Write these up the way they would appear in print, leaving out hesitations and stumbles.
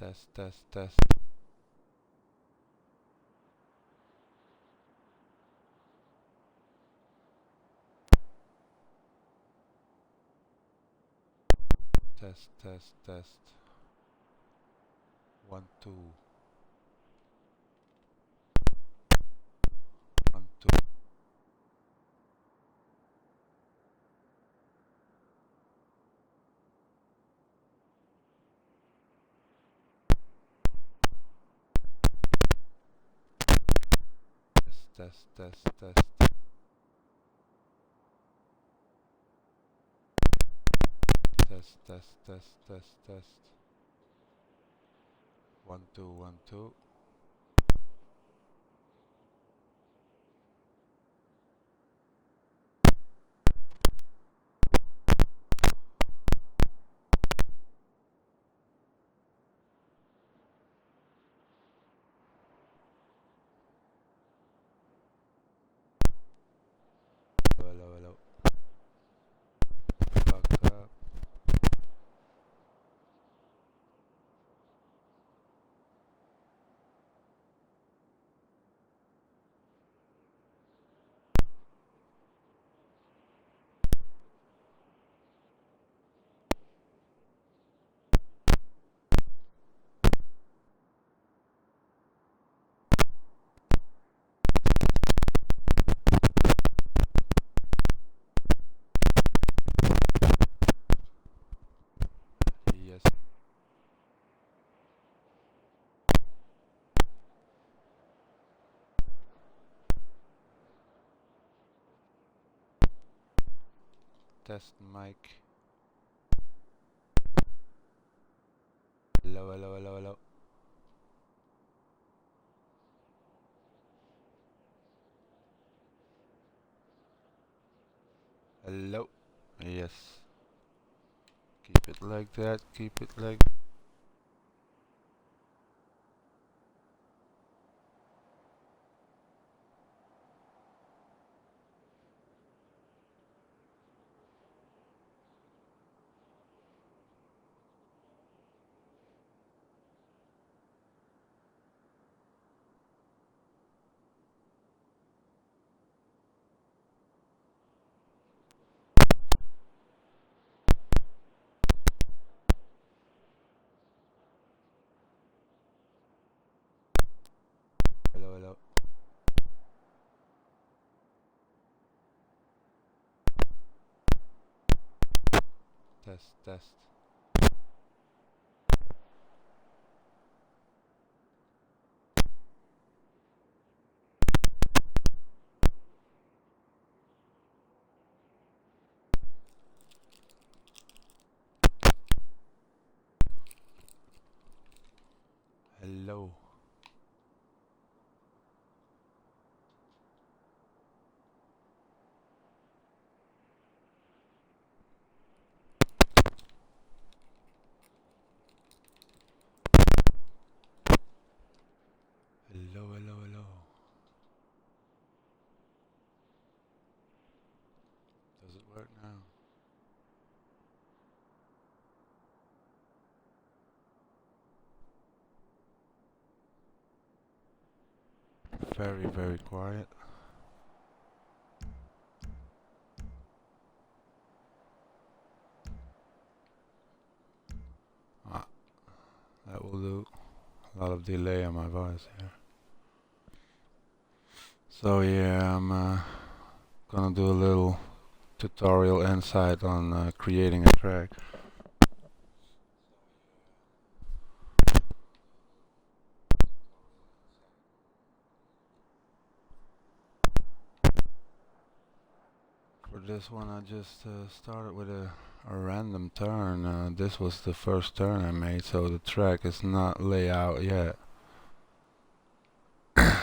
Test, test, test. Test, test, test. 1, 2. 1, 2. Test, test, test. Test, test, test, test, test. 1, 2, 1, 2. Hello, hello, hello. Fucked up. Yes. Test mic. Hello, hello, hello, hello. Hello. Yes. Keep it like that. Keep it like. Hello, hello. Test, test. Hello. Hello, hello, hello. Does it work now? Very, very quiet. Ah, that will do. A lot of delay on my voice here. So yeah, I'm gonna do a little tutorial insight on creating a track. For this one I just started with a random turn. This was the first turn I made, so the track is not laid out yet.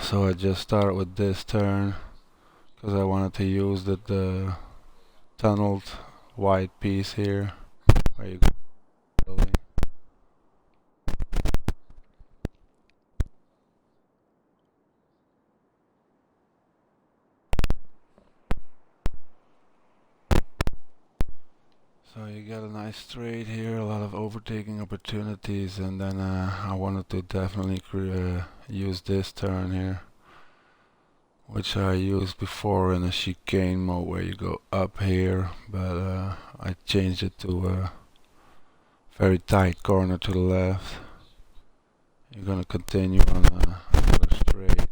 So I just started with this turn because I wanted to use the tunneled white piece here where you go building. So you got a nice straight here, a lot of overtaking opportunities, and then I wanted to definitely use this turn here, which I used before in a chicane mode where you go up here, but I changed it to a very tight corner to the left. You're gonna continue on another straight.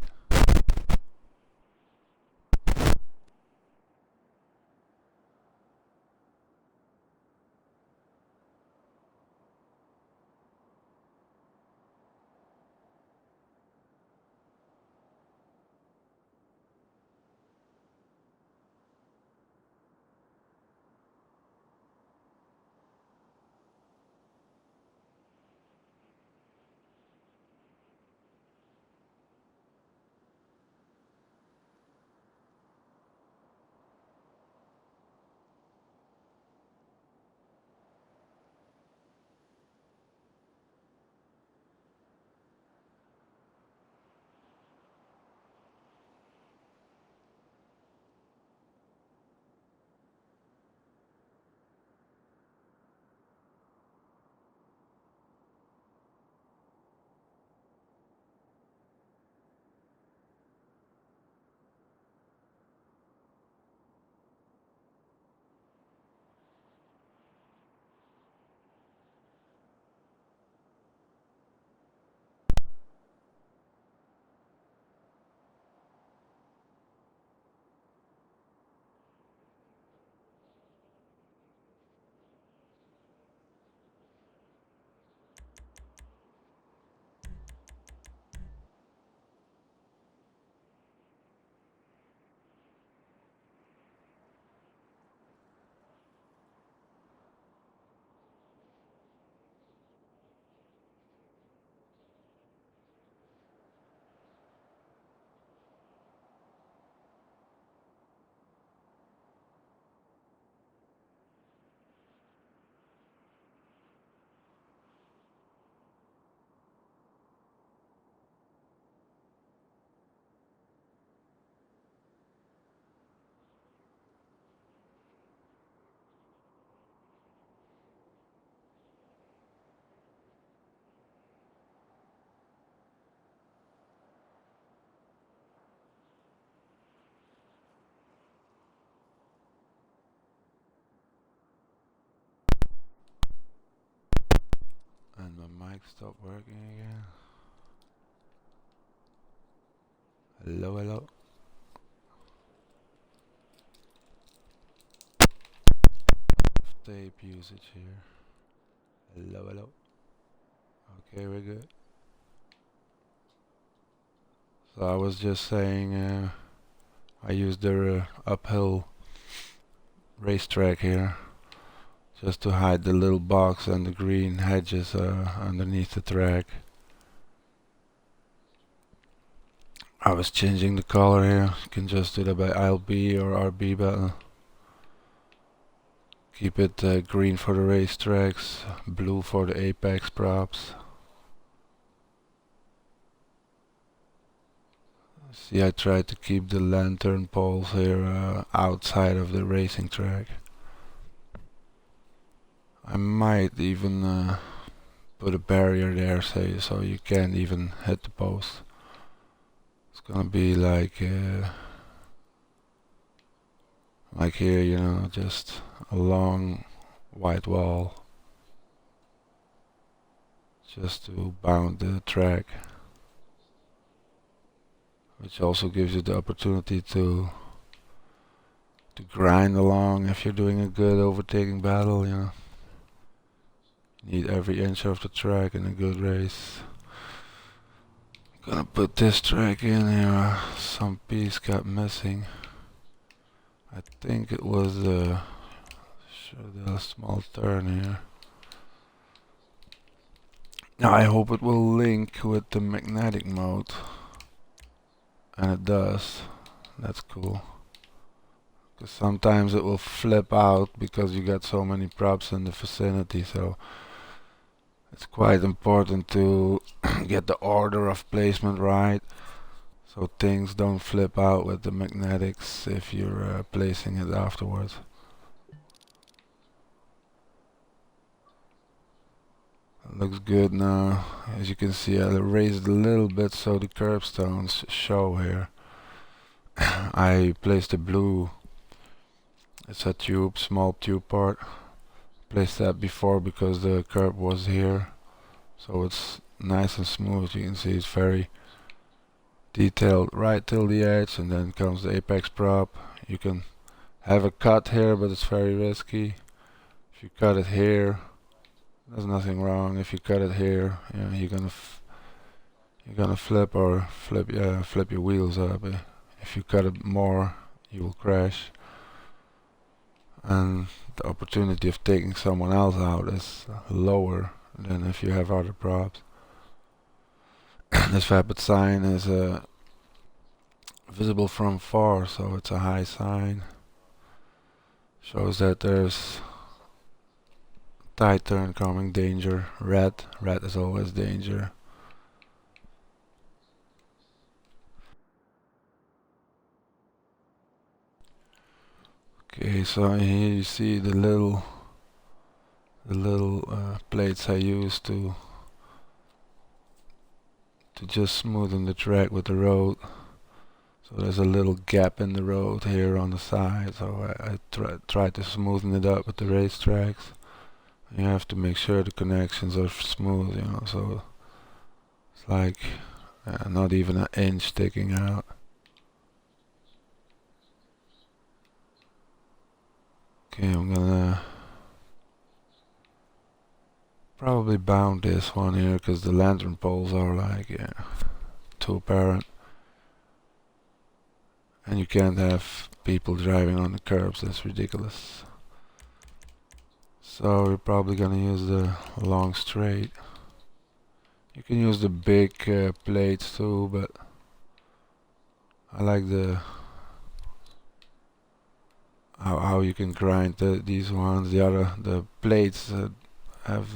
And my mic stopped working again. Hello, hello. Tape usage here. Hello, hello. Okay, we're good. So I was just saying, I used the uphill racetrack here just to hide the little box and the green hedges underneath the track. I was changing the color here. You can just do that by LB or RB button. Keep it green for the racetracks, blue for the apex props. See, I tried to keep the lantern poles here outside of the racing track. I might even put a barrier there, so you can't even hit the post. It's gonna be like here, you know, just a long white wall, just to bound the track, which also gives you the opportunity to grind along if you're doing a good overtaking battle, you know. You need every inch of the track in a good race. Gonna put this track in here. Some piece got missing. I think it was a small turn here. Now I hope it will link with the magnetic mode. And it does. That's cool. Because sometimes it will flip out because you got so many props in the vicinity, so it's quite important to get the order of placement right, so things don't flip out with the magnetics if you're placing it afterwards. Looks good now. As you can see, I raised a little bit so the curbstones show here. I placed a blue, it's a tube, small tube part. Placed that before because the curb was here. So it's nice and smooth. You can see it's very detailed right till the edge, and then comes the apex prop. You can have a cut here, but it's very risky. If you cut it here, there's nothing wrong. If you cut it here, yeah, you're gonna flip your wheels up. If you cut it more, you will crash. And the opportunity of taking someone else out is lower than if you have other props. This vapid sign is visible from far, so it's a high sign. Shows that there's tight turn coming, danger, red is always danger. Okay, so here you see the little plates I use to just smoothen the track with the road. So there's a little gap in the road here on the side, so I try to smoothen it up with the racetracks. You have to make sure the connections are smooth, you know, so it's like not even an inch sticking out. Okay, I'm gonna probably bound this one here because the lantern poles are like, yeah, too apparent. And you can't have people driving on the curbs, that's ridiculous. So we're probably gonna use the long straight. You can use the big plates too, but I like the how you can grind these ones. The plates have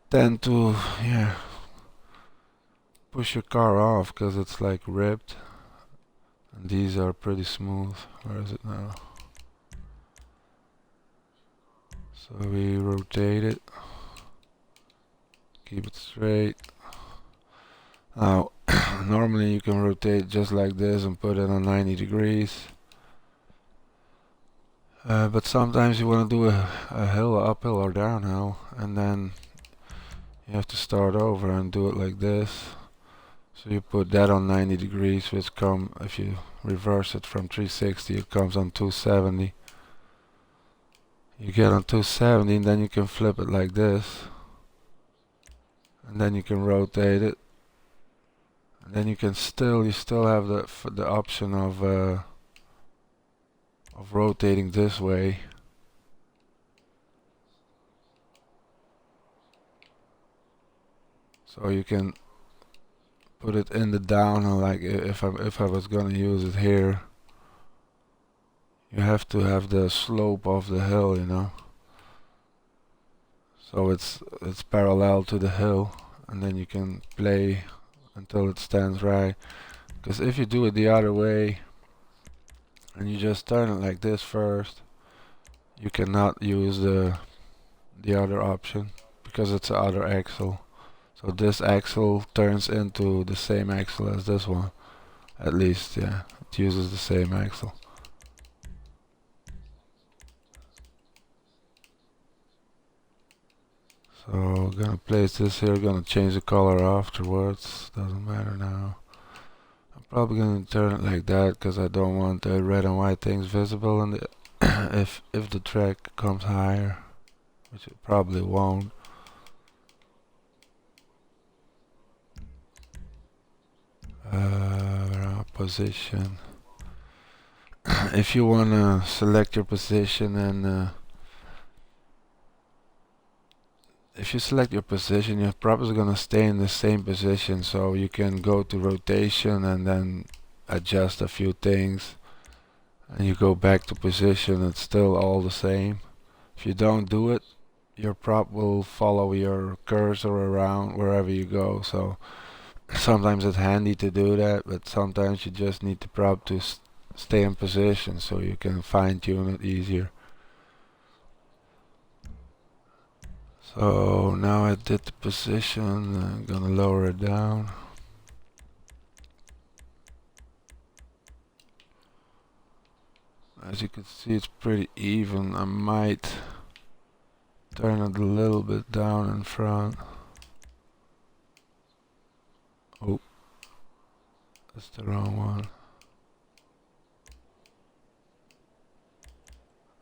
tend to, yeah, push your car off because it's like ripped, and these are pretty smooth. Where is it now? So we rotate it, keep it straight. Now normally you can rotate just like this and put it on 90 degrees, but sometimes you want to do a hill, uphill or downhill, and then you have to start over and do it like this. So you put that on 90 degrees, which if you reverse it from 360, it comes on 270. You get on 270 and then you can flip it like this. And then you can rotate it. And then you still have the option of rotating this way. So you can put it in the downhill, like if I was gonna use it here. You have to have the slope of the hill, you know. So it's parallel to the hill, and then you can play until it stands right. Because if you do it the other way and you just turn it like this first, you cannot use the other option because it's the other axle. So this axle turns into the same axle as this one. At least, yeah, it uses the same axle. So gonna place this here, gonna change the color afterwards, doesn't matter now. I'm probably gonna turn it like that because I don't want the red and white things visible, and if the track comes higher, which it probably won't. Position. If you wanna select your position and if you select your position, you're probably gonna stay in the same position, so you can go to rotation and then adjust a few things, and you go back to position. It's still all the same. If you don't do it, your prop will follow your cursor around wherever you go. So sometimes it's handy to do that, but sometimes you just need the prop to stay in position so you can fine tune it easier. So now I did the position, I'm gonna lower it down. As you can see, it's pretty even. I might turn it a little bit down in front. Oh, that's the wrong one.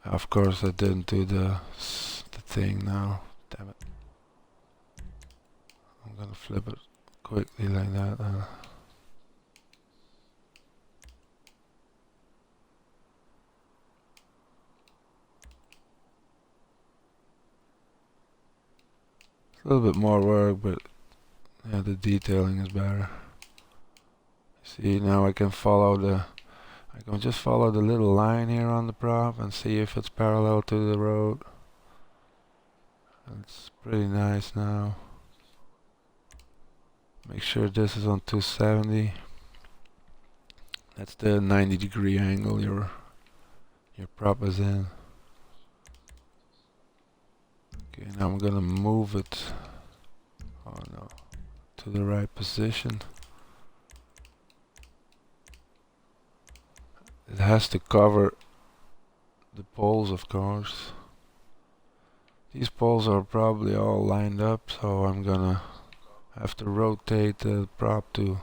Of course I didn't do the thing now. Damn it. I'm gonna flip it quickly like that. It's a little bit more work, but yeah, the detailing is better. See, now I can just follow the little line here on the prop and see if it's parallel to the road. It's pretty nice now. Make sure this is on 270. That's the 90-degree angle your prop is in. Okay, now I'm gonna move it, oh no, to the right position. It has to cover the poles, of course. These poles are probably all lined up, so I'm gonna have to rotate the prop to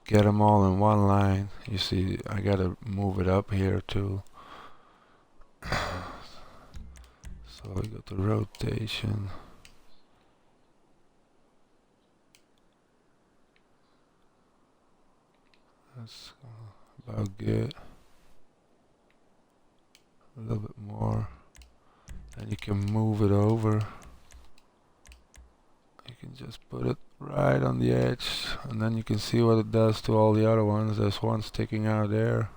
get them all in one line. You see, I gotta move it up here too. So I got the rotation. That's about good. A little bit more. Then you can move it over. You can just put it right on the edge, and then you can see what it does to all the other ones. There's one sticking out there.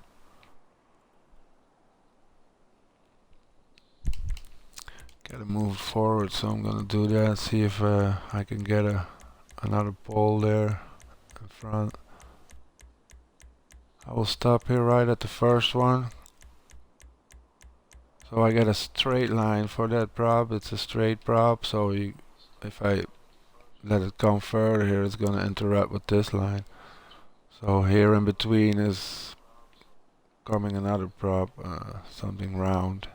Gotta move it forward, so I'm gonna do that. See if I can get another pole there in front. I will stop here right at the first one. So I get a straight line for that prop. It's a straight prop, so if I let it come further here, it's gonna interrupt with this line. So here in between is coming another prop, something round.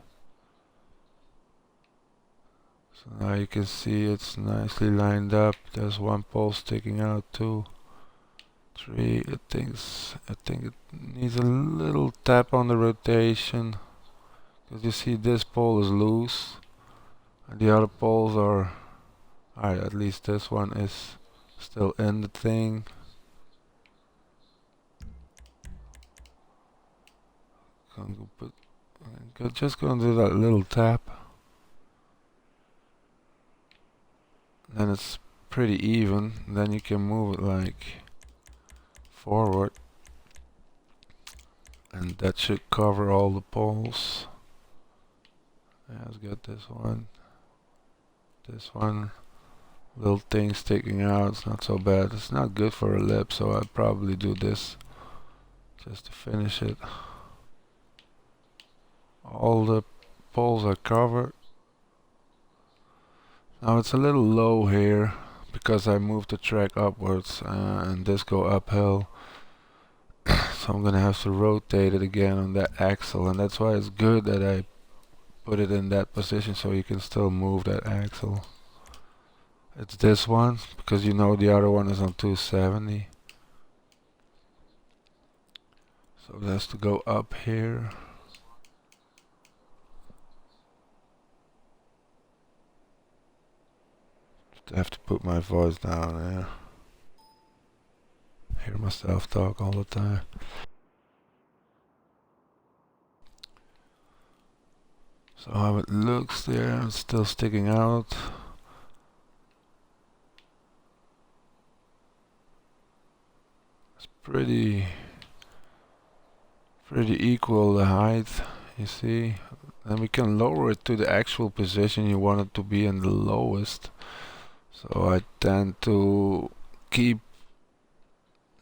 So now you can see it's nicely lined up. There's one pole sticking out, 2, 3. I think it needs a little tap on the rotation, because you see this pole is loose and the other poles are, alright, at least this one is still in the thing. Just gonna do that little tap. Then it's pretty even. Then you can move it like forward, and that should cover all the poles. Yeah, let's get this one. This one, little thing sticking out. It's not so bad. It's not good for a lip, so I'd probably do this just to finish it. All the poles are covered. Now it's a little low here because I moved the track upwards and this go uphill. So I'm gonna have to rotate it again on that axle, and that's why it's good that I put it in that position so you can still move that axle. It's this one, because you know the other one is on 270. So it has to go up here. I have to put my voice down there. Hear myself talk all the time. So how it looks there, it's still sticking out. It's pretty equal, the height, you see. Then we can lower it to the actual position you want it to be in the lowest. So I tend to keep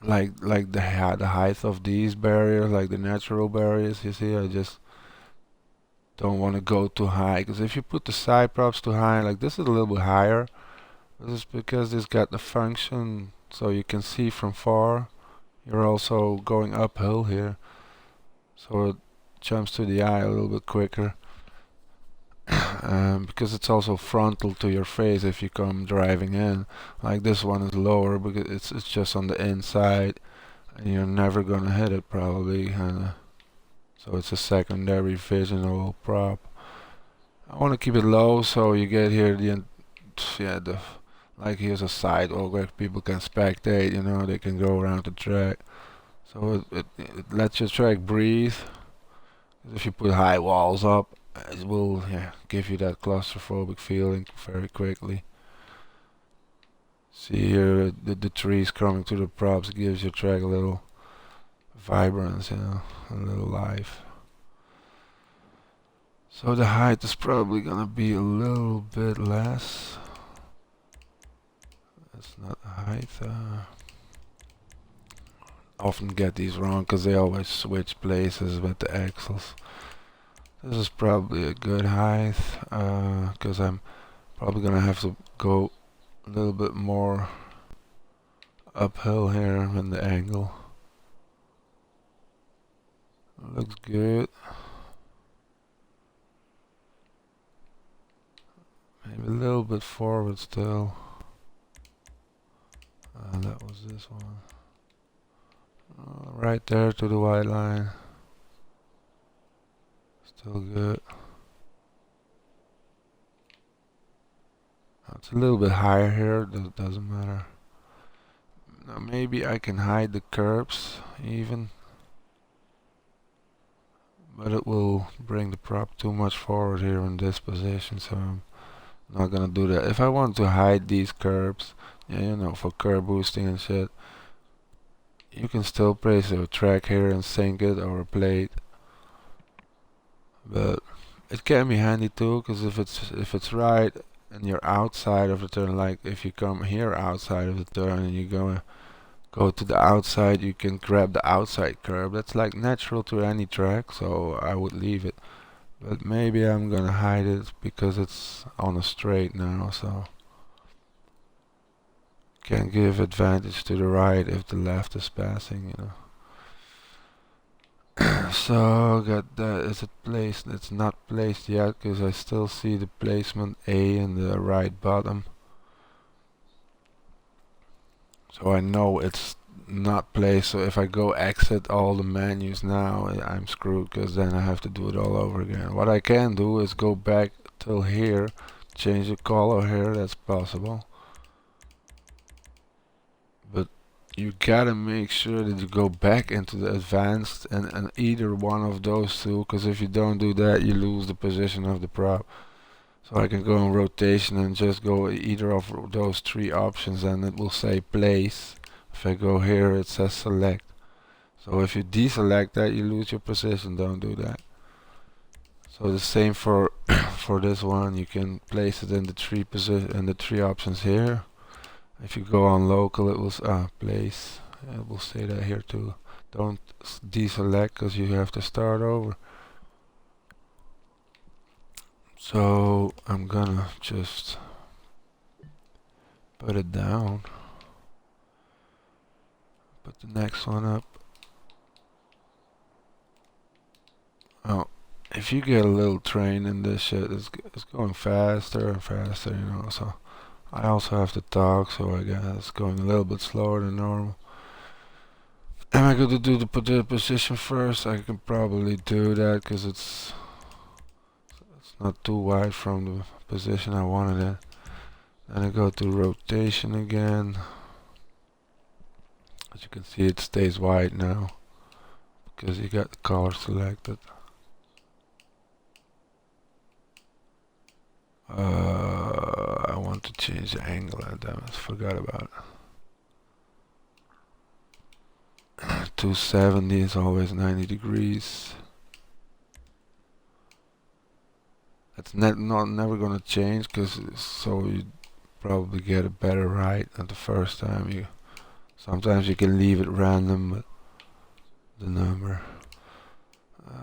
like the height of these barriers, like the natural barriers, you see. I just don't want to go too high, because if you put the side props too high, like this is a little bit higher, this is because this got the function so you can see from far. You're also going uphill here, so it jumps to the eye a little bit quicker. Because it's also frontal to your face if you come driving in. Like this one is lower because it's just on the inside, and you're never gonna hit it probably. So it's a secondary visual prop. I want to keep it low so you get here like here's a sidewalk where people can spectate. You know, they can go around the track. So it lets your track breathe. If you put high walls up, it will give you that claustrophobic feeling very quickly. See here, the trees coming to the props gives your track a little vibrance, you know, a little life. So the height is probably gonna be a little bit less. That's not the height. Often get these wrong because they always switch places with the axles. This is probably a good height because I'm probably gonna have to go a little bit more uphill here in the angle. Looks good. Maybe a little bit forward still. That was this one. Right there to the white line. Still good. It's a little bit higher here, that doesn't matter. Now maybe I can hide the curbs even, but it will bring the prop too much forward here in this position, so I'm not gonna do that. If I want to hide these curbs, you know, for curb boosting and shit, you can still place a track here and sink it or a plate, but it can be handy too, because if it's right and you're outside of the turn, like if you come here outside of the turn and you go to the outside, you can grab the outside curb. That's like natural to any track, so I would leave it. But maybe I'm gonna hide it because it's on a straight now, so can give advantage to the right if the left is passing, you know. So got that. Is it placed? It's not placed yet because I still see the placement A in the right bottom. So I know it's not placed, so if I go exit all the menus now, I'm screwed because then I have to do it all over again. What I can do is go back till here, change the color here, that's possible. But you gotta make sure that you go back into the advanced and either one of those two, because if you don't do that, you lose the position of the prop. So I can go in rotation and just go either of those three options and it will say place. If I go here, it says select. So if you deselect that, you lose your position. Don't do that. So the same for for this one. You can place it in the three options here. If you go on local, it will place. It will say that here too. Don't deselect because you have to start over. So I'm gonna just put it down. Put the next one up. Oh, if you get a little train in this shit, it's going faster and faster, you know. So I also have to talk, so I guess it's going a little bit slower than normal. Am I going to do the position first? I can probably do that because it's not too wide from the position I wanted it. Then I go to rotation again. As you can see, it stays wide now because you got the color selected. I want to change the angle. Damn it, forgot about it. 270 is always 90 degrees. It's never gonna change because so you probably get a better right at the first time. Sometimes you can leave it random, but the number.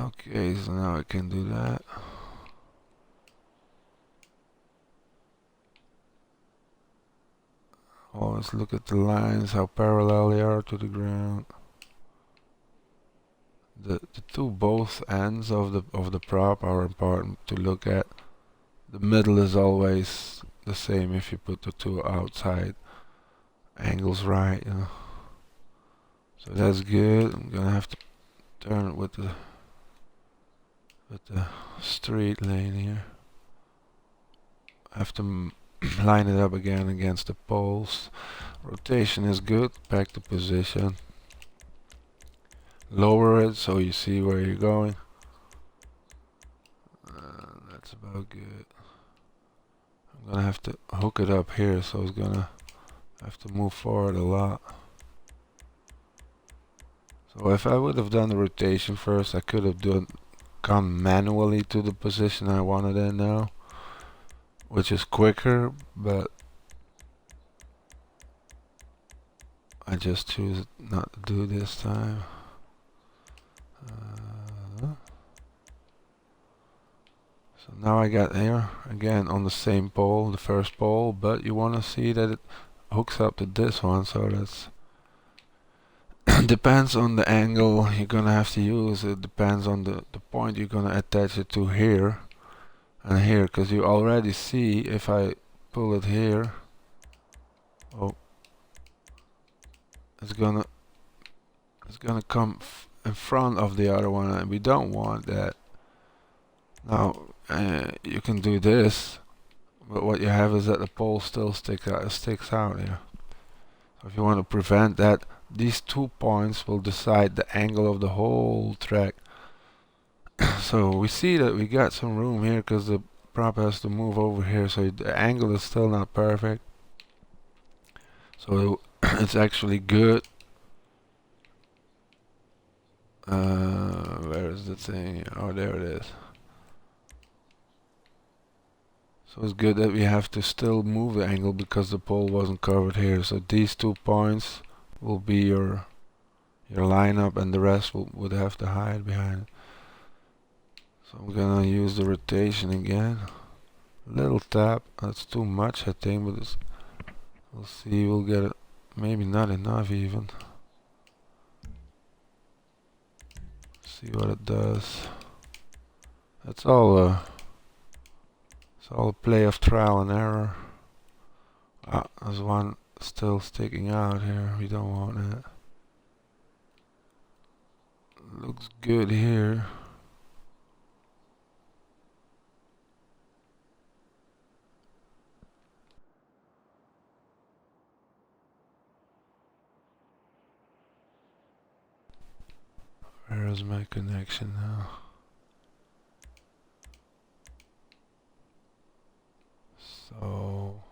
Okay, so now I can do that. always look at the lines, how parallel they are to the ground. The two both ends of the prop are important to look at. The middle is always the same if you put the two outside angles right, you know. So that's good. I'm gonna have to turn it with the straight lane here. I have to line it up again against the poles. Rotation is good. Back to position. Lower it so you see where you're going. That's about good. I'm gonna have to hook it up here, so it's gonna have to move forward a lot. So if I would have done the rotation first, I could have gone manually to the position I wanted in now, which is quicker, but I just choose not to do this time. So now I got here again on the same pole, the first pole, but you want to see that it hooks up to this one, so that's depends on the angle you're gonna have to use. It depends on the point you're gonna attach it to here and here, because you already see if I pull it here, oh, it's gonna come in front of the other one, and we don't want that. Now you can do this, but what you have is that the pole still sticks out here. So if you want to prevent that, these 2 points will decide the angle of the whole track. So we see that we got some room here because the prop has to move over here, so the angle is still not perfect. So it's actually good. Where is the thing? Oh, there it is. So it's good that we have to still move the angle because the pole wasn't covered here. So these 2 points will be your lineup, and the rest would have to hide behind it. So I'm gonna use the rotation again. Little tap, that's too much I think, but we'll see, we'll get it. Maybe not enough even. See what it does. It's all a play of trial and error. There's one still sticking out here. We don't want it. Looks good here. Where is my connection now? So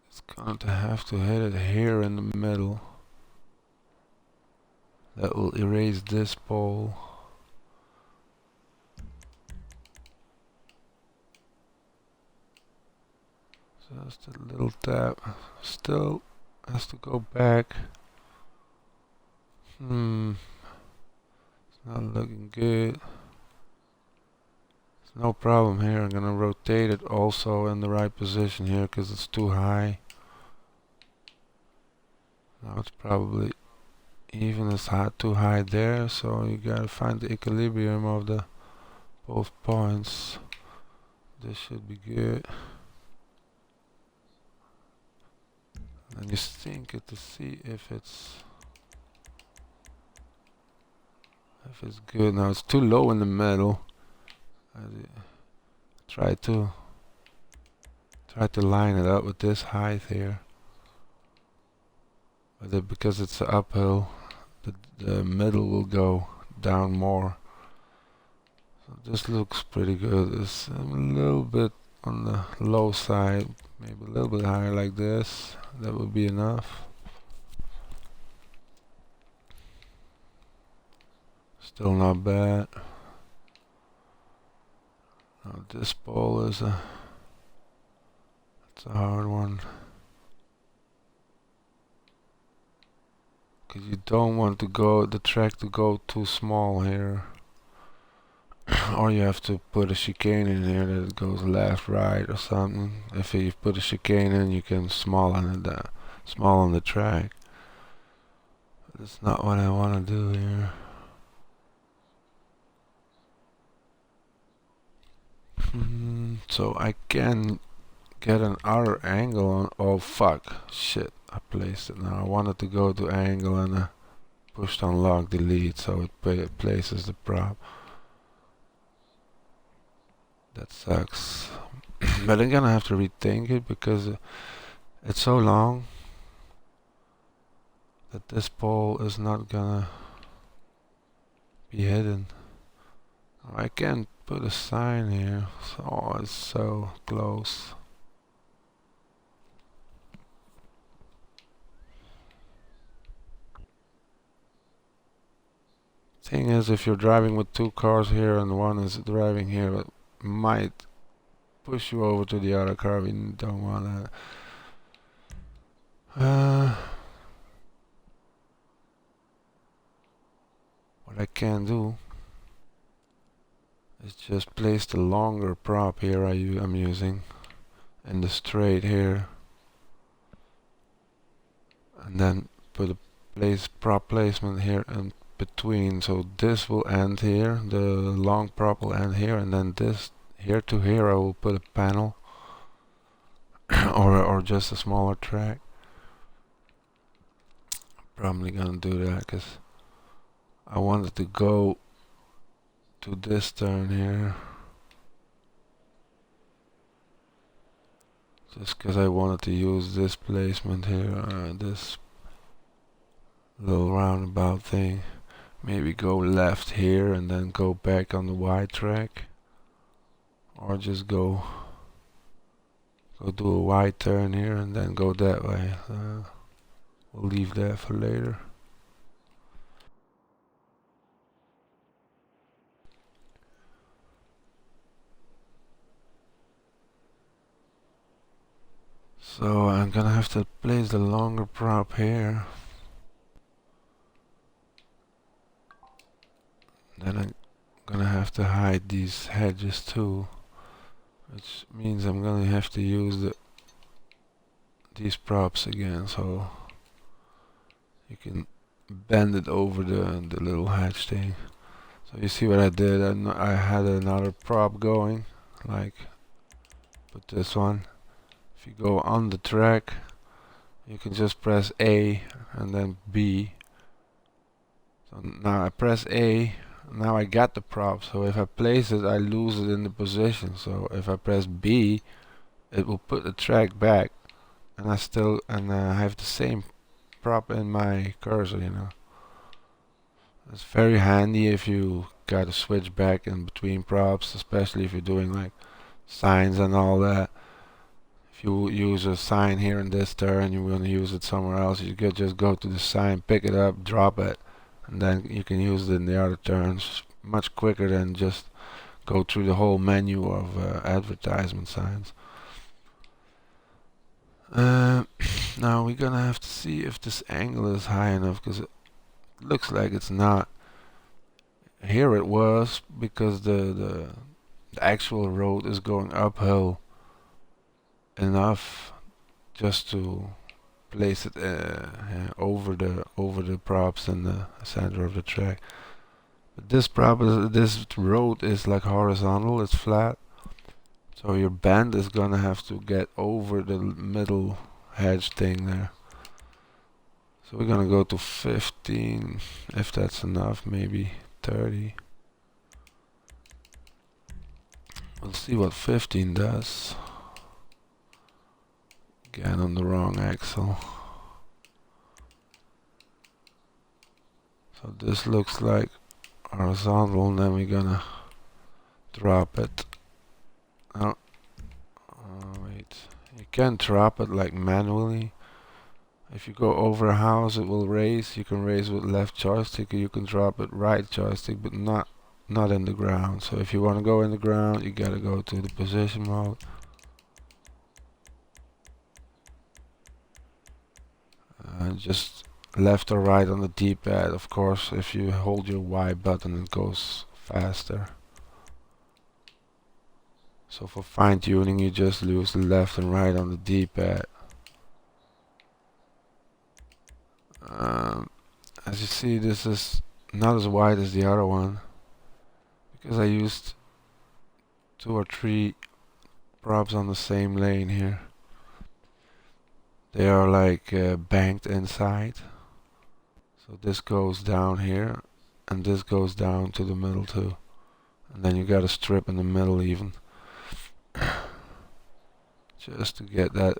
it's going to have to hit it here in the middle. That will erase this pole. Just a little tap. Still has to go back. It's not looking good. There's no problem here. I'm gonna rotate it also in the right position here because it's too high. Now it's probably even as too high there, so you gotta find the equilibrium of the both points. This should be good. And you sink it to see if it's good. Now it's too low in the middle. Try to line it up with this height here. But because it's uphill, the middle will go down more. So this looks pretty good. It's a little bit on the low side, maybe a little bit higher like this. That would be enough. Still not bad. Now this pole is it's a hard one. Because you don't want the track to go too small here. Or you have to put a chicane in here that it goes left, right, or something. If you put a chicane in, you can smallen the track. That's not what I want to do here. So I can get an other angle on. Oh fuck, shit! I placed it now. I wanted to go to angle and pushed unlock delete, so it places the prop. That sucks. But I'm gonna have to rethink it because it's so long that this pole is not gonna be hidden. I can't put a sign here. Oh, it's so close. Thing is, if you're driving with two cars here and one is driving here, it might push you over to the other car. We don't want that. What I can do is just place the longer prop here I'm using in the straight here, and then put a prop placement here in between, so this will end here, the long prop will end here, and then this here to here I will put a panel or just a smaller track. Probably gonna do that because I wanted to go to this turn here, just because I wanted to use this placement here, this little roundabout thing. Maybe go left here and then go back on the wide track, or just go do a wide turn here and then go that way. We'll leave that for later. So I'm gonna have to place the longer prop here. Then I'm gonna have to hide these hedges too, which means I'm gonna have to use these props again, so you can bend it over the little hedge thing. So you see what I did? I had another prop going, like put this one. If you go on the track, you can just press A and then B. So now I press A, now I got the prop, so if I place it I lose it in the position. So if I press B, it will put the track back, and I have the same prop in my cursor, you know. It's very handy if you gotta switch back in between props, especially if you're doing like signs and all that. If you use a sign here in this turn, you want to use it somewhere else, you could just go to the sign, pick it up, drop it, and then you can use it in the other turns much quicker than just go through the whole menu of advertisement signs. Now we're gonna have to see if this angle is high enough, because it looks like it's not. Here it was, because the actual road is going uphill enough just to place it over the props in the center of the track. But this road is like horizontal, it's flat, so your bend is gonna have to get over the middle hedge thing there. So we're gonna go to 15, if that's enough, maybe 30. We'll see what 15 does. Again on the wrong axle. So this looks like horizontal, and then we're gonna drop it. Oh, wait. You can drop it like manually. If you go over a house, it will raise. You can raise with left joystick, or you can drop it right joystick, but not in the ground. So if you want to go in the ground, you gotta go to the position mode. Just left or right on the D-pad. Of course, if you hold your Y button, it goes faster. So for fine tuning you just use the left and right on the D-pad. As you see, this is not as wide as the other one because I used 2 or 3 props on the same lane here. They are like banked inside. So this goes down here and this goes down to the middle too. And then you got a strip in the middle even. Just to get that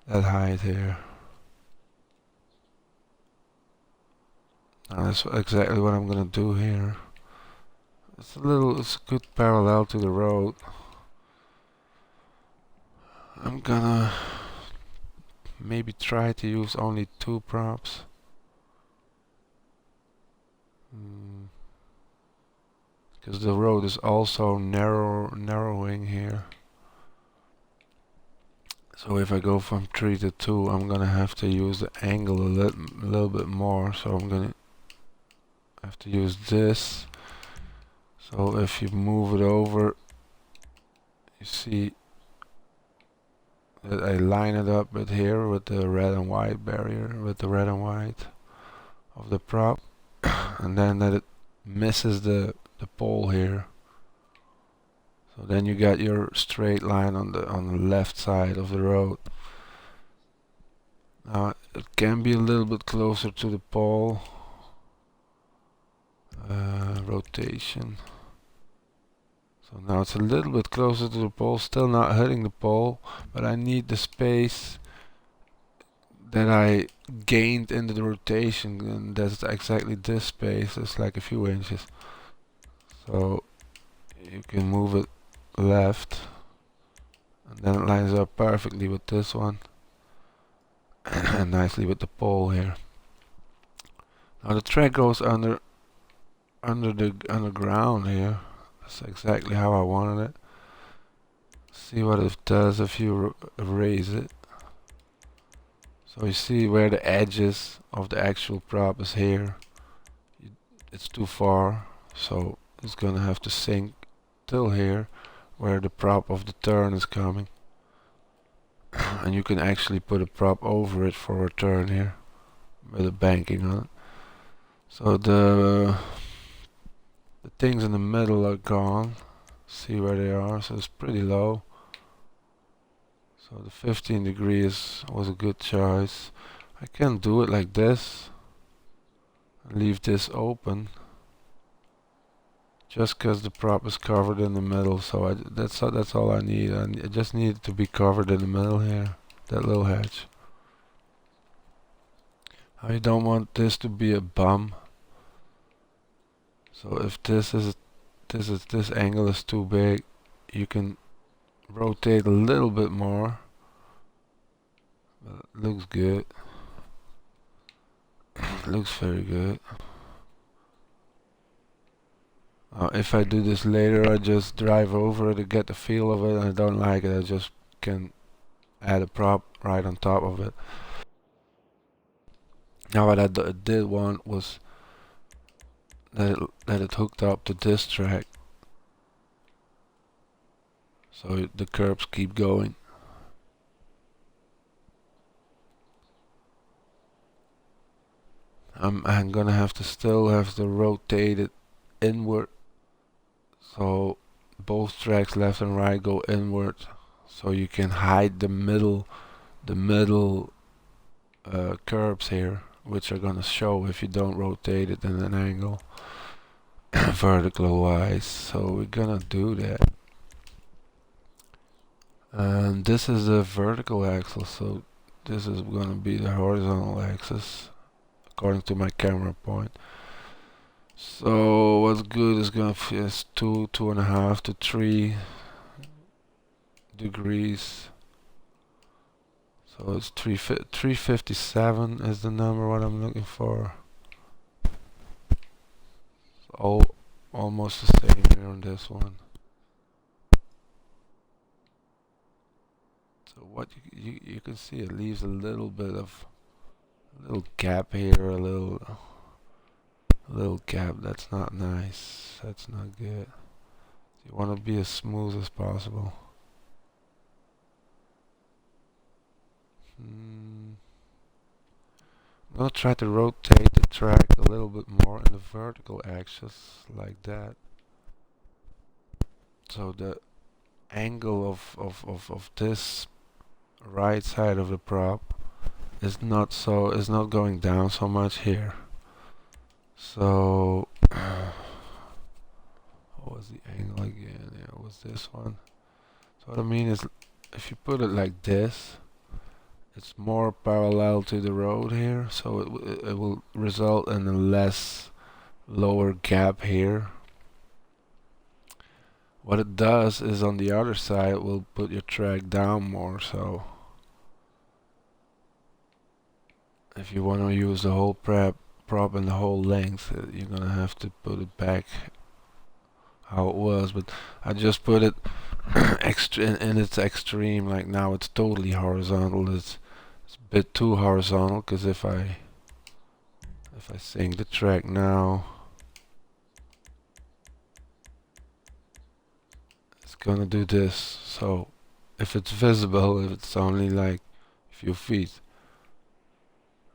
height here. Now that's exactly what I'm gonna do here. It's a good parallel to the road. I'm gonna maybe try to use only 2 props. Because the road is also narrowing here. So if I go from 3 to 2, I'm gonna have to use the angle a little bit more. So I'm gonna have to use this. So if you move it over, you see that I line it up with here with the red and white barrier, with the red and white of the prop, and then that it misses the pole here. So then you got your straight line on the left side of the road. Now it can be a little bit closer to the pole. Rotation. So now it's a little bit closer to the pole, still not hitting the pole, but I need the space that I gained into the rotation, and that's exactly this space. It's like a few inches. So you can move it left, and then it lines up perfectly with this one, and nicely with the pole here. Now the track goes under the ground here. That's exactly how I wanted it. See what it does if you raise it. So you see where the edges of the actual prop is here. It's too far, so it's gonna have to sink till here, where the prop of the turn is coming. And you can actually put a prop over it for a turn here, with a banking on it. So the things in the middle are gone. See where they are, so it's pretty low. So the 15 degrees was a good choice. I can do it like this. Leave this open. Just because the prop is covered in the middle, so that's all I need. I just need it to be covered in the middle here, that little hatch. I don't want this to be a bum. So if this angle is too big, you can rotate a little bit more. But it looks good. It looks very good. If I do this later, I just drive over it to get the feel of it, and I don't like it, I just can add a prop right on top of it. Now what I did want was that it hooked up to this track, so the curbs keep going. I'm gonna still have to rotate it inward, so both tracks left and right go inward, so you can hide the middle curbs here, which are gonna show if you don't rotate it in an angle vertical wise. So we're gonna do that. And this is the vertical axle, so this is gonna be the horizontal axis according to my camera point. So what's good is gonna be 2.5 to 3 degrees. So it's 357 is the number what I'm looking for. It's almost the same here on this one. So what you can see, it leaves a little bit of gap here, a little gap. That's not nice. That's not good. You want to be as smooth as possible. I'm gonna try to rotate the track a little bit more in the vertical axis, like that. So the angle of this right side of the prop is not going down so much here. So what was the angle again? Yeah, it was this one. So what I mean is, if you put it like this, it's more parallel to the road here, so it will result in a less lower gap here. What it does is on the other side it will put your track down more, so if you want to use the whole prop and the whole length, you're gonna have to put it back how it was. But I just put it in its extreme. Like now it's totally horizontal. It's a bit too horizontal, because if I sync the track now, it's gonna do this. So if it's visible, if it's only like a few feet,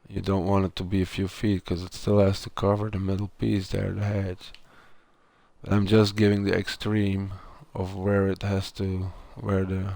you don't want it to be a few feet, because it still has to cover the middle piece there, the hedge. But I'm just giving the extreme of where it has to, where the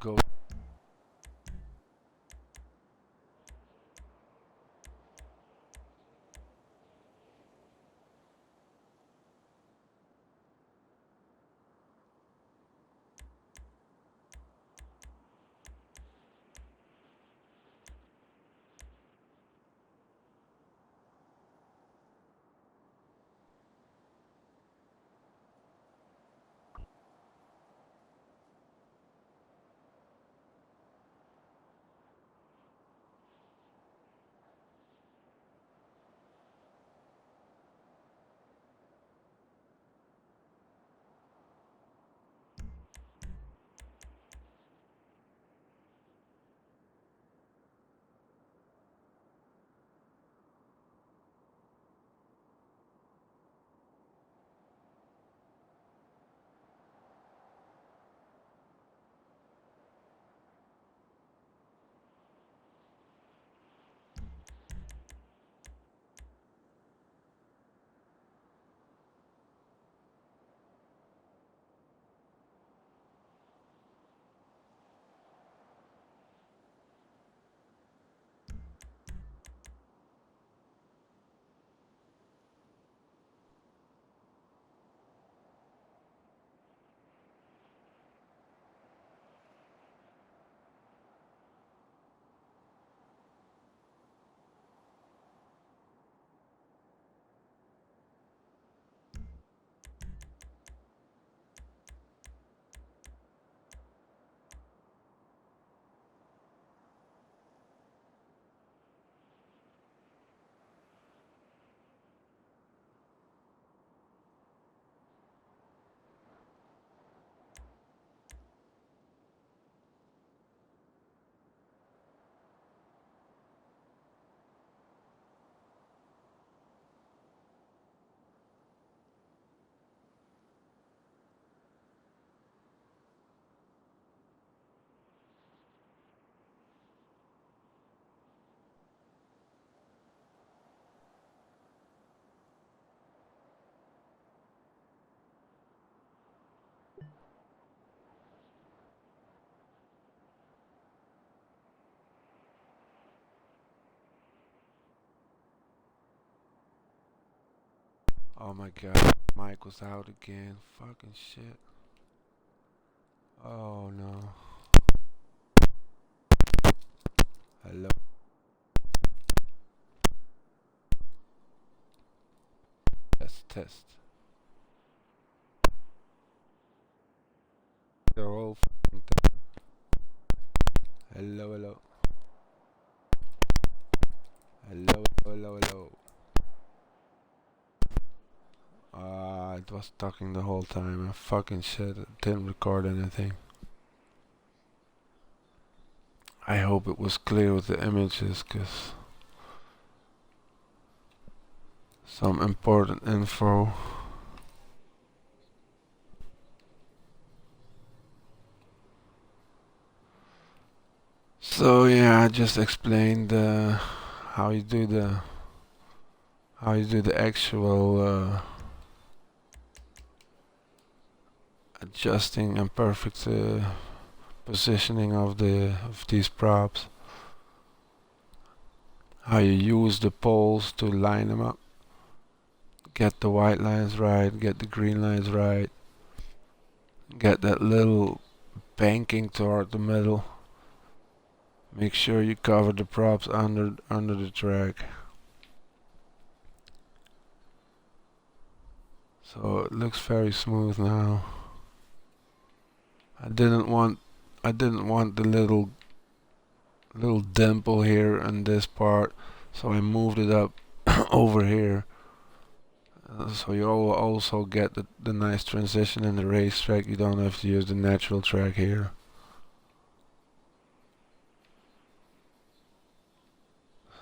go. Oh my god, Mike was out again. Fucking shit. Oh no. Hello. Test, test. They're all fucking hello, hello. Hello, hello, hello. It was talking the whole time. I fucking shit. It didn't record anything. I hope it was clear with the images, cause some important info. So yeah, I just explained how you do the actual adjusting and perfect positioning of these props. How you use the poles to line them up. Get the white lines right, get the green lines right. Get that little banking toward the middle. Make sure you cover the props under the track. So it looks very smooth now. I didn't want the little dimple here in this part, so I moved it up over here. So you also get the nice transition in the racetrack. You don't have to use the natural track here.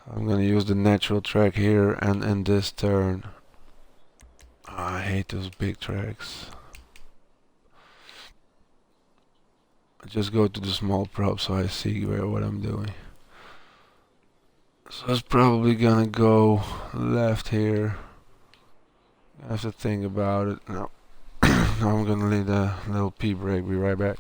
I'm gonna use the natural track here and in this turn. I hate those big tracks. I just go to the small prop so I see what I'm doing. So it's probably gonna go left here. I have to think about it. No. Now I'm gonna leave the little P brake. Be right back.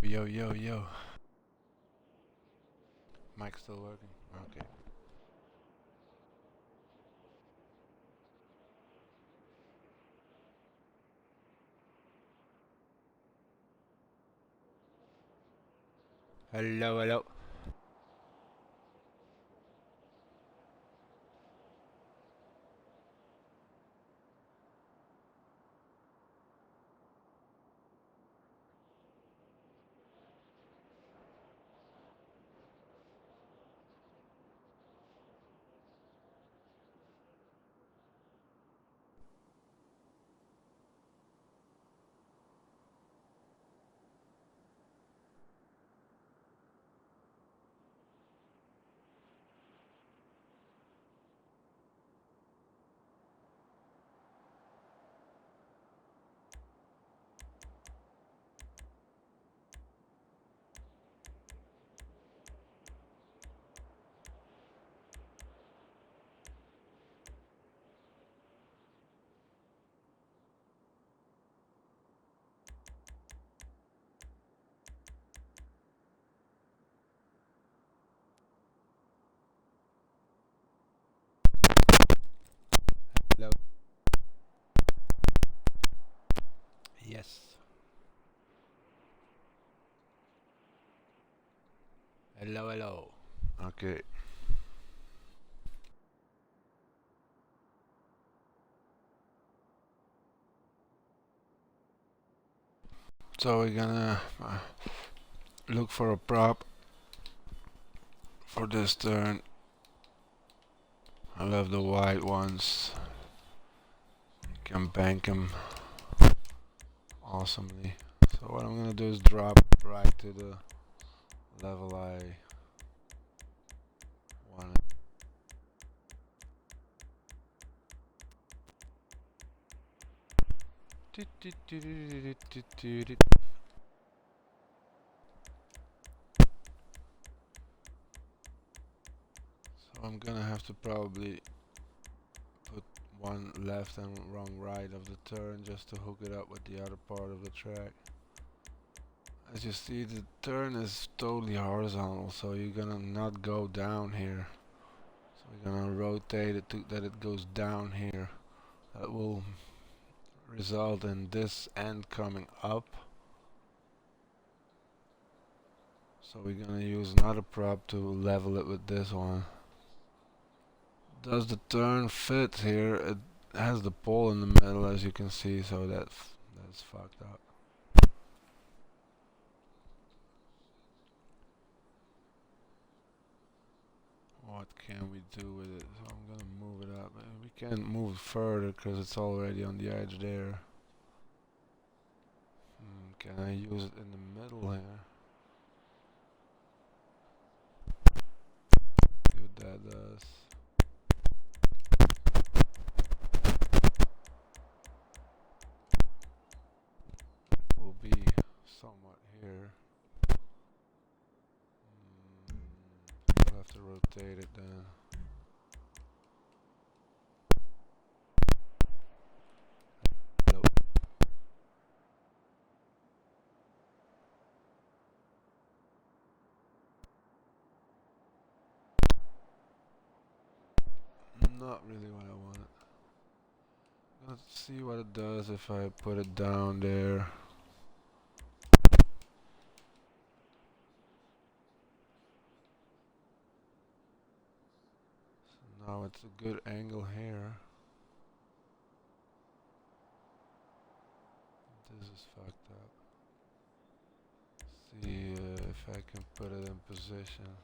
Yo, yo, yo. Mic still working? Okay. Hello, hello. Hello. Yes. Hello, hello. Okay. So we're gonna look for a prop for this turn. I love the white ones. You can bank them awesomely. So what I'm gonna do is drop right to the level I want it. So I'm gonna have to probably put one left and wrong right of the turn just to hook it up with the other part of the track. As you see, the turn is totally horizontal, so you're gonna not go down here. So we're gonna rotate it to that it goes down here. That will result in this end coming up. So we're gonna use another prop to level it with this one. Does the turn fit here? It has the pole in the middle, as you can see, so that's fucked up. What can we do with it? So I'm gonna move it up. We can't move it further because it's already on the edge there. Can I use it in the middle here? See what that does. Will be somewhat here. I'll have to rotate it then. Nope. Not really what I wanted. Let's see what it does if I put it down there. So now it's a good angle here. This is fucked up. See if I can put it in position.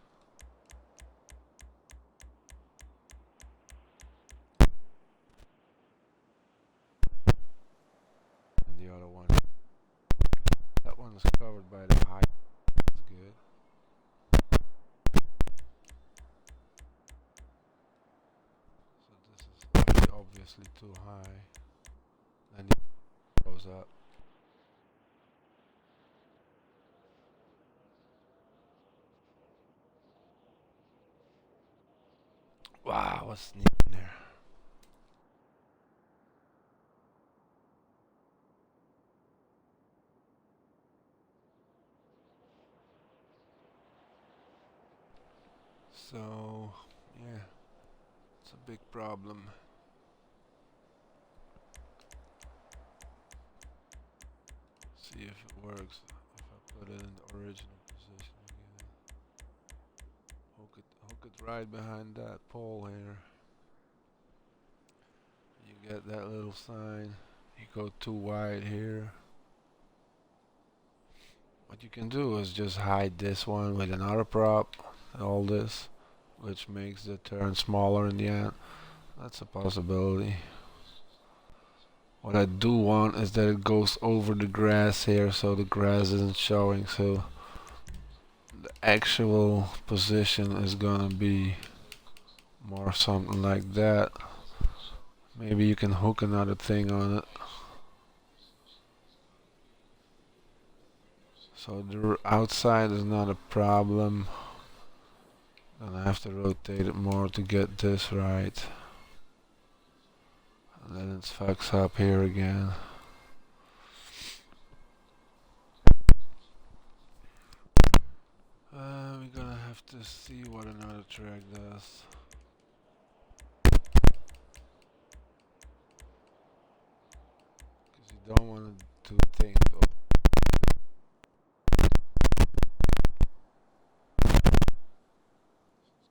And the other one. That one is covered by the height. That's good. So this is obviously too high. And it goes up. Wow, what's sneaking there? So yeah, it's a big problem. See if it works. If I put it in the original position again. Hook it right behind that pole here. You get that little sign. You go too wide here. What you can do is just hide this one with another prop, all this, which makes the turn smaller in the end. That's a possibility. What I do want is that it goes over the grass here, so the grass isn't showing, so the actual position is gonna be more something like that. Maybe you can hook another thing on it. So the outside is not a problem. Gonna have to rotate it more to get this right. And then it fucks up here again. We're gonna have to see what another track does. Because you don't want to do things. It's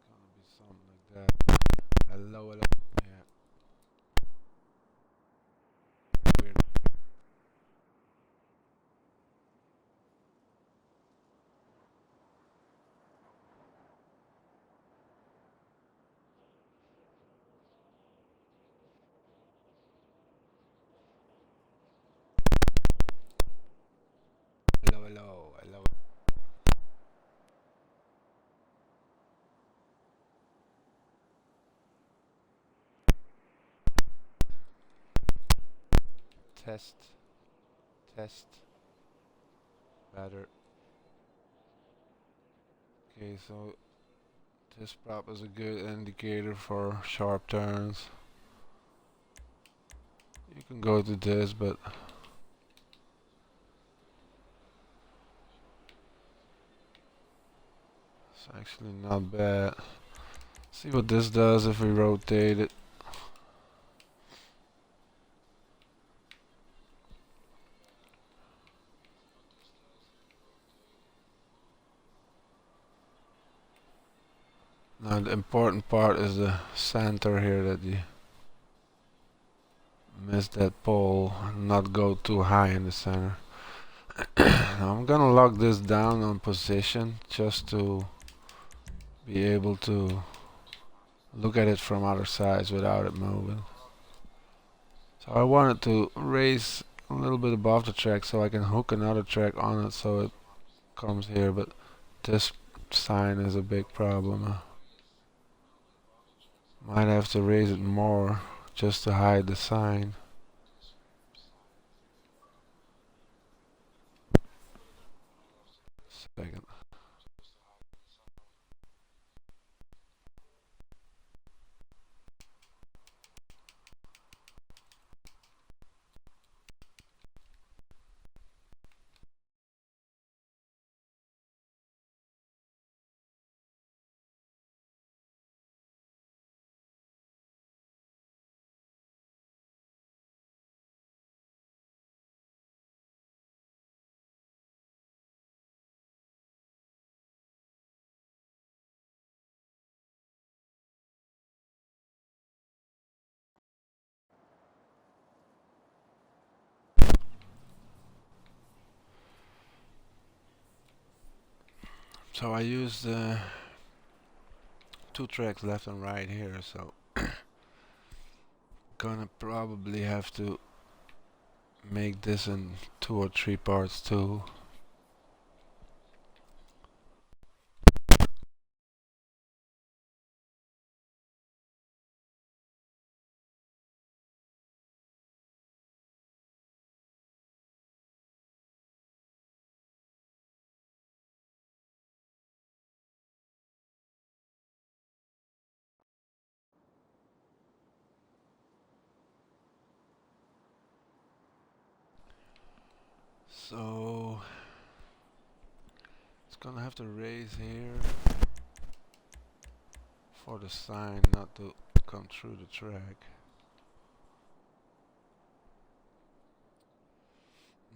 gonna be something like that. Hello, hello. Yeah. Weird. Hello, hello, hello. Test, test, better. Okay, so this prop is a good indicator for sharp turns. You can go to this, but it's actually not bad. See what this does if we rotate it. Now the important part is the center here, that you miss that pole, not go too high in the center. Now I'm gonna lock this down on position just to be able to look at it from other sides without it moving. So I wanted to raise a little bit above the track so I can hook another track on it so it comes here, but this sign is a big problem. Might have to raise it more just to hide the sign. Second. So I used two tracks left and right here, so gonna probably have to make this in 2 or 3 parts too. So it's gonna have to raise here. for the sign not to come through the track.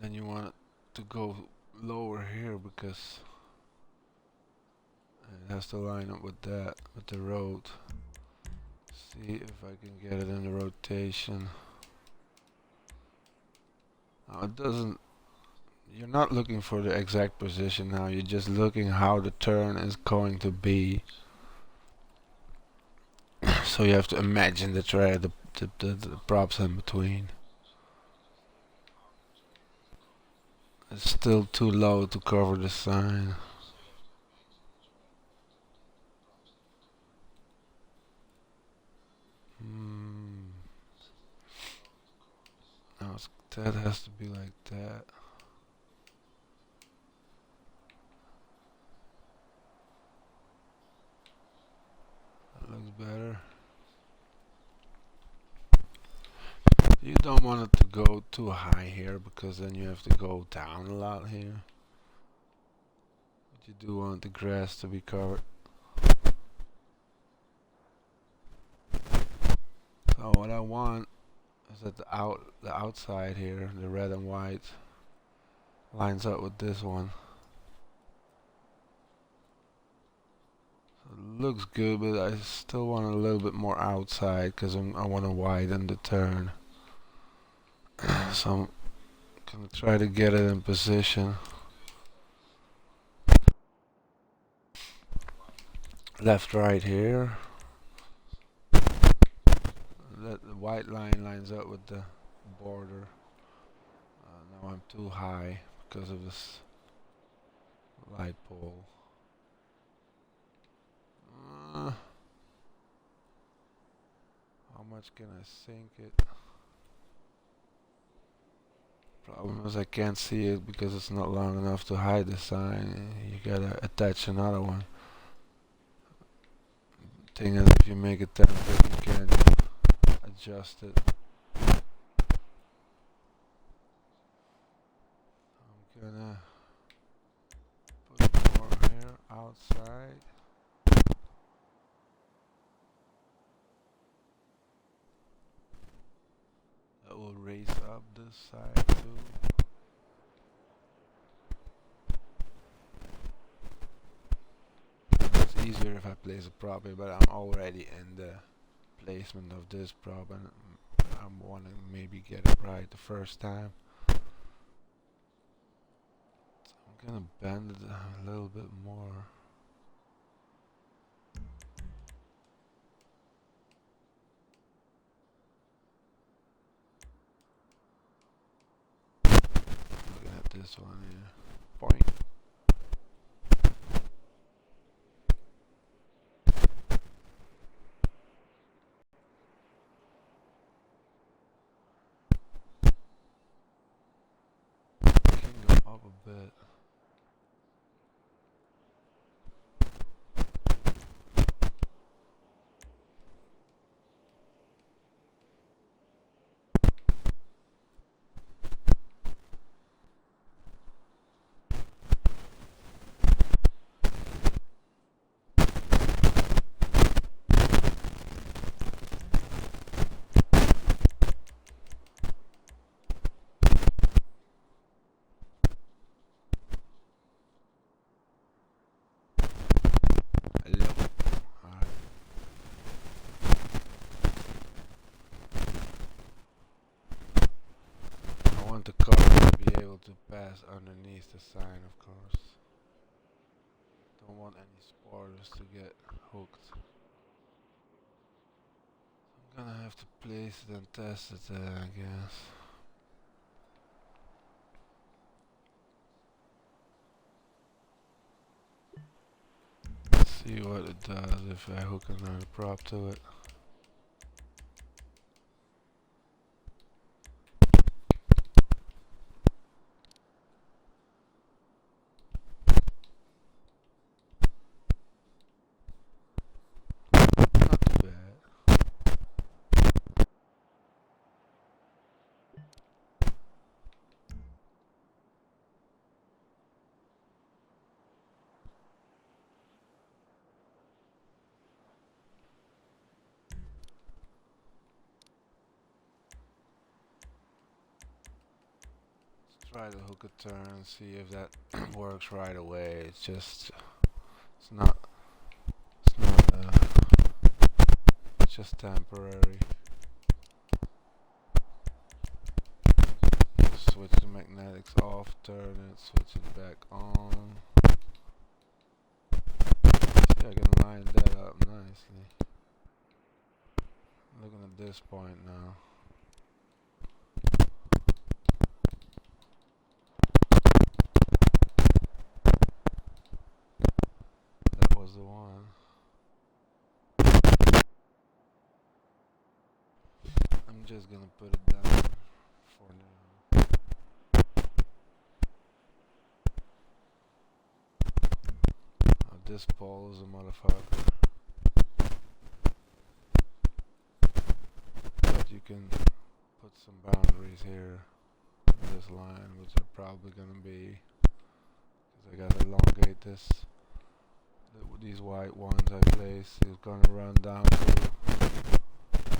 Then you want it to go lower here because it has to line up with that, with the road. See if I can get it in the rotation. Now it doesn't, you're not looking for the exact position now, you're just looking how the turn is going to be. So you have to imagine the track, the props in between. It's still too low to cover the sign. Now that has to be like that. That looks better. You don't want it to go too high here because then you have to go down a lot here. But you do want the grass to be covered. So what I want is that the outside here, the red and white, lines up with this one. So it looks good, but I still want a little bit more outside because I want to widen the turn. So I'm gonna try to get it in position. Left, right here. The white line lines up with the border. Now I'm too high because of this light pole. How much can I sink it? Problem is I can't see it because it's not long enough to hide the sign. You gotta attach another one. Thing is, if you make it that big, you can't adjust it. I'm gonna put more here outside. That will raise up this side too. It's easier if I place a prop here, but I'm already in the placement of this prop and I want to maybe get it right the first time. So I'm gonna bend it a little bit more. Looking at this one here. Point. Can go up a bit. I want the car to be able to pass underneath the sign, of course. Don't want any spoilers to get hooked. I'm gonna have to place it and test it, I guess. See what it does if I hook another prop to it. Not too bad. try to hook a turn and see if that works right away. It's just, it's not, it's not, it's just temporary. Switch the magnetics off, turn it, switch it back on. See, I can line that up nicely. Looking at this point now. That was the one. I'm just gonna put it down for now. This pole is a motherfucker. But you can put some boundaries here on this line, which are probably gonna be, because I gotta elongate this. These white ones I place is gonna run down to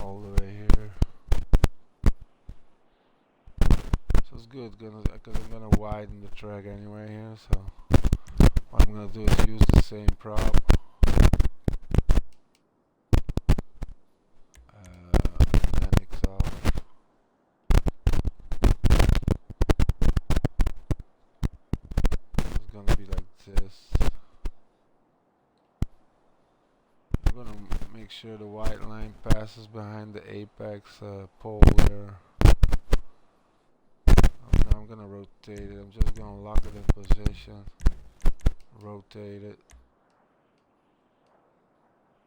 all the way here. So it's good, because I'm gonna widen the track anyway here. So what I'm gonna do is use the same prop. Magnetics off. It's gonna be like this. I'm gonna make sure the white line passes behind the apex pole there. Now I'm gonna rotate it. I'm just gonna lock it in position. Rotate it.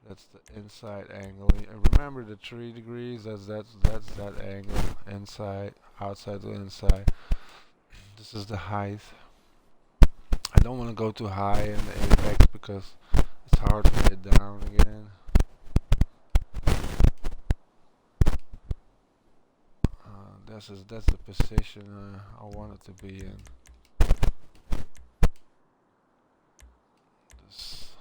That's the inside angle. And remember the 3 degrees. That's that angle. Inside, outside to inside. This is the height. I don't want to go too high in the apex because it's hard to get down again. That's the position I want it to be in. This.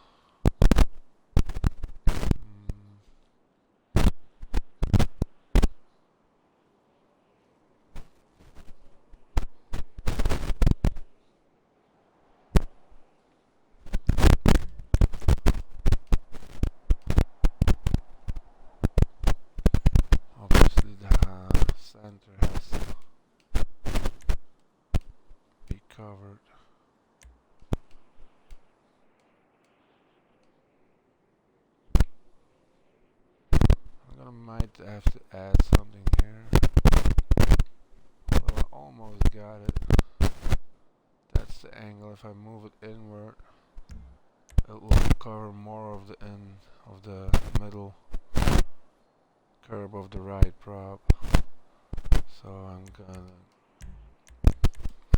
Obviously the center has to be covered. Might have to add something here. Well, I almost got it. That's the angle. If I move it inward, it will cover more of the end of the middle curve of the right prop. So I'm gonna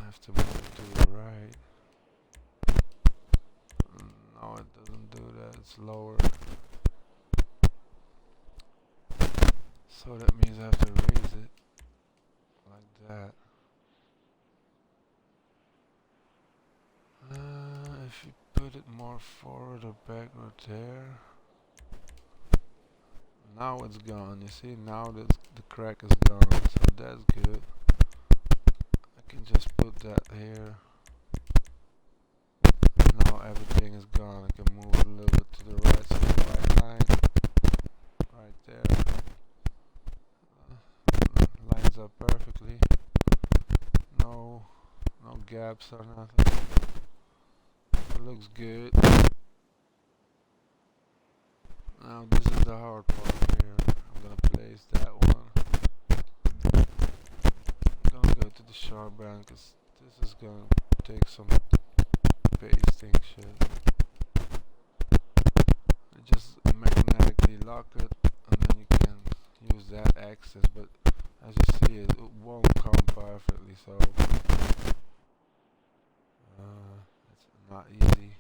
have to move it to the right. No, it doesn't do that. It's lower. So that means I have to raise it like that. If you put it more forward or backward there. Now it's gone. You see, now the crack is gone. So that's good. I can just put that here. Now everything is gone. I can move it a little bit to the right. So the white line right there. Lines up perfectly. No gaps or nothing. It looks good. Now this is the hard part here. I'm gonna place that one. I'm gonna go to the sharp band because this is gonna take some pasting shit. Just magnetically lock it and then you can use that axis, but as you see, it won't come perfectly, so it's not easy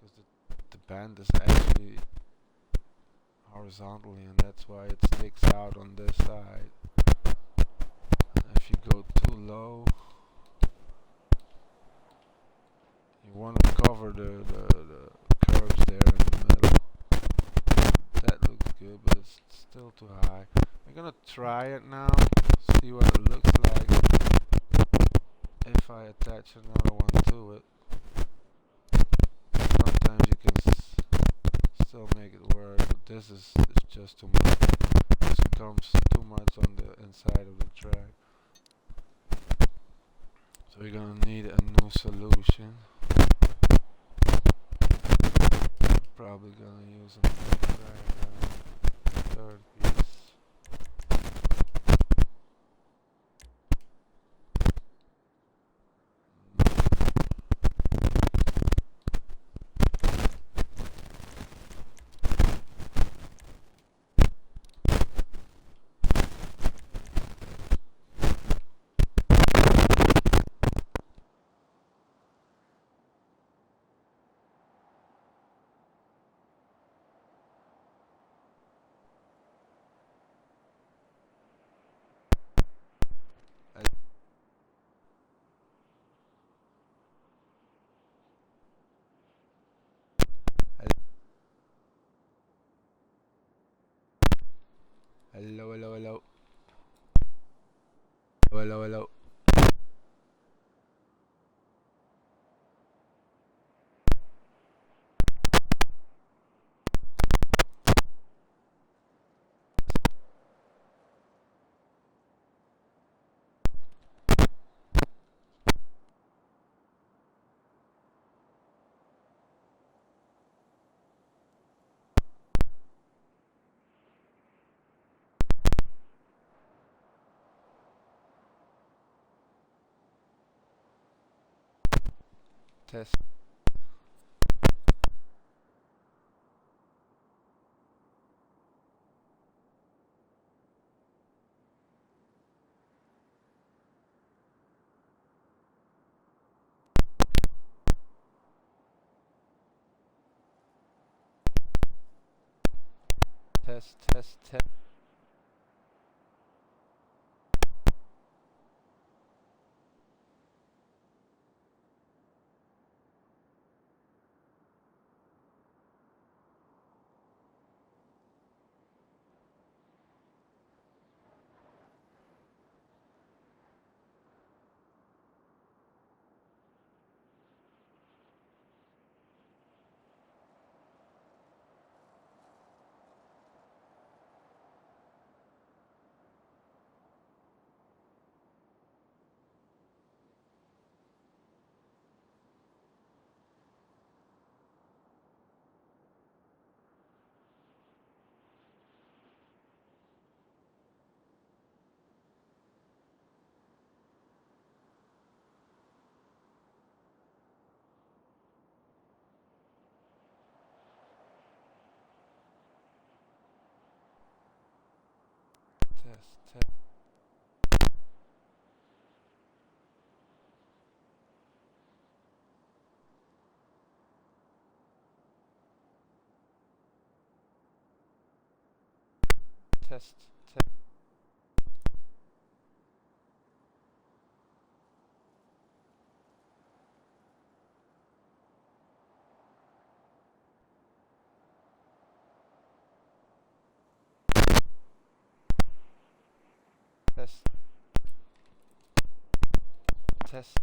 because the band is actually horizontally, and that's why it sticks out on this side. If you go too low, you want to cover the curves there in the middle. That looks good, but it's still too high. We're gonna try it now, see what it looks like. if I attach another one to it, sometimes you can still make it work, but this is just too much. This becomes too much on the inside of the track. So we're gonna need a new solution. Probably gonna use another track, third piece. Hello, hello, hello. Hello, hello. Test. Test, test, test. Test, test, test, test, test,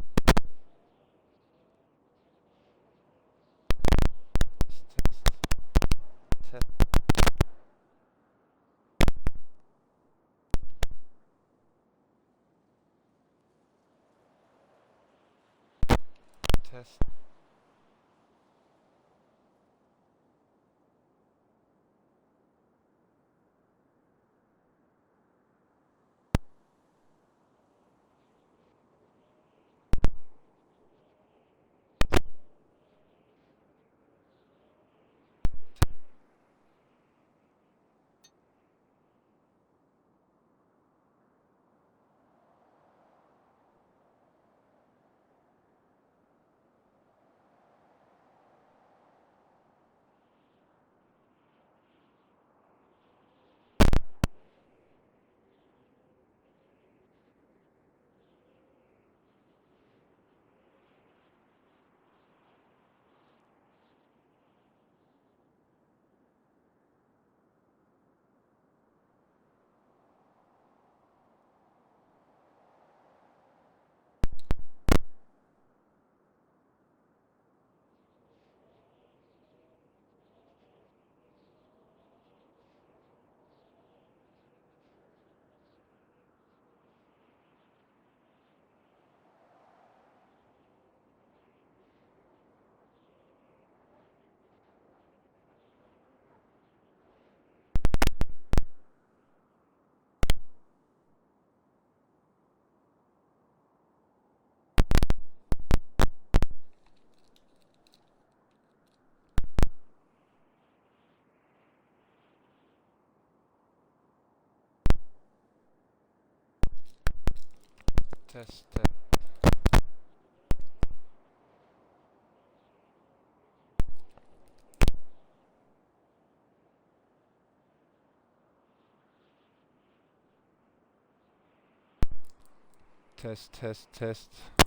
test, test. Test, test, test, test.